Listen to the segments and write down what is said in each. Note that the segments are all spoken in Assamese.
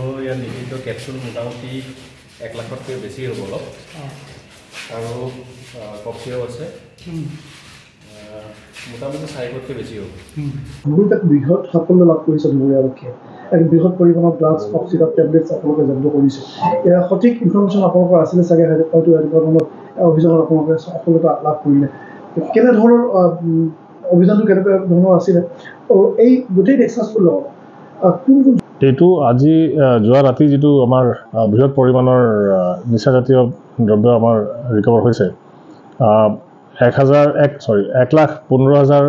ইয়াৰ নিৰ্মিত কেপচুল মোটামুটি 1 লাখতকৈ বেছি হ'ব অলপ আৰু কফ চিৰাপ আছে মোটামুটি 4 লাখতকৈ বেছি হ'ব। বহুত এক বৃহৎ সাফল্য লাভ কৰিছে মৰিয়া আৰক্ষীয়ে। এক বৃহৎ পৰিমাণৰ ড্ৰাগছ কফ চিৰাপ টেবলেটছ আপোনালোকে জব্দ কৰিছে। এয়া সঠিক ইনফৰমেশ্যন আপোনালোকৰ আছিলে চাগে, হয়তো এনেকুৱা ধৰণৰ অভিযানত আপোনালোকে সফলতা লাভ কৰিলে। কেনেধৰণৰ অভিযানটো কেনেকুৱা ধৰণৰ আছিলে আৰু এই গোটেই টেক্সাছটোৰ লগত কোন এইটো আজি যোৱা ৰাতি যিটো আমাৰ বৃহৎ পৰিমাণৰ নিচাজাতীয় দ্ৰব্য আমাৰ ৰিকভাৰ হৈছে 1,15,000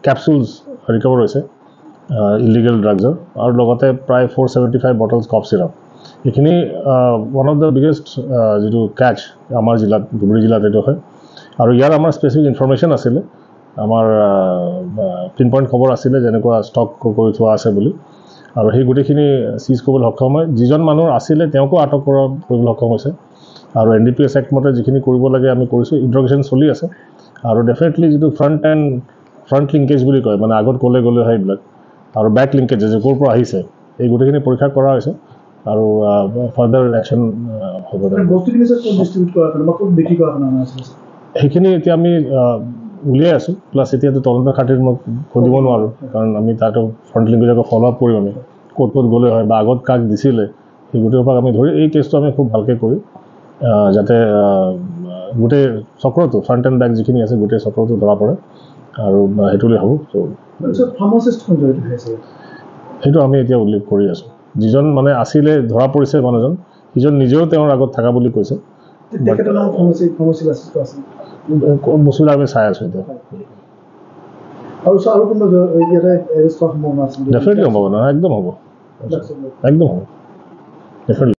কেপচুলছ ৰিকভাৰ হৈছে ইলিগেল ড্ৰাগছৰ আৰু লগতে প্ৰায় 475 বটলছ কফ চিৰাপ। এইখিনি ওৱান অফ দ্য বিগেষ্ট যিটো কেচ আমাৰ জিলাত ধুবুৰী জিলাত এইটো হয়। আৰু ইয়াৰ আমাৰ স্পেচিফিক ইনফৰমেশ্যন আছিলে, আমাৰ পিন পইণ্ট খবৰ আছিলে যেনেকুৱা ষ্টক কৰি থোৱা আছে বুলি, আৰু সেই গোটেইখিনি চিজ কৰিবলৈ সক্ষম হয়। যিজন মানুহ আছিলে তেওঁকো আটক কৰিবলৈ সক্ষম হৈছে আৰু NDPS এক্ট মতে যিখিনি কৰিব লাগে আমি কৰিছোঁ। ইণ্ট্ৰগেশ্যন চলি আছে আৰু ডেফিনেটলি যিটো ফ্ৰণ্ট লিংকেজ বুলি কয়, মানে আগত ক'লে হয় এইবিলাক, আৰু বেক লিংকেজ যে ক'ৰ পৰা আহিছে এই গোটেইখিনি পৰীক্ষা কৰা হৈছে আৰু ফাৰ্ডাৰ একশ্যন হ'ব। সেইখিনি এতিয়া আমি উলিয়াই আছোঁ, প্লাছ এতিয়াতো তদন্ত খাতিৰত মই কৈ দিব নোৱাৰোঁ, কাৰণ আমি তাতো ফ্ৰণ্ট লিংকেজকো ফ'ল' আপ কৰিম। আমি ক'ত গ'লে হয় বা আগত কাক দিছিলে সেই গোটেইসোপাক আমি ধৰি এই কেছটো আমি খুব ভালকৈ কৰি যাতে গোটেই চক্ৰটো ফ্ৰণ্ট এণ্ড বেক যিখিনি আছে গোটেই চক্ৰটো ধৰা পৰে আৰু সেইটোলৈ হ'ব। সেইটো আমি এতিয়া উল্লেখ কৰি আছোঁ। যিজন মানে আছিলে ধৰা পৰিছে মানুহজন, সিজন নিজেও তেওঁৰ আগত থকা বুলি কৈছে। বস্তুবিলাক আমি চাই আছোঁ এতিয়া। ডেফিনেটলি সম্ভাৱনা একদম হ'ব, একদম হ'ব, ডেফিনেটলি।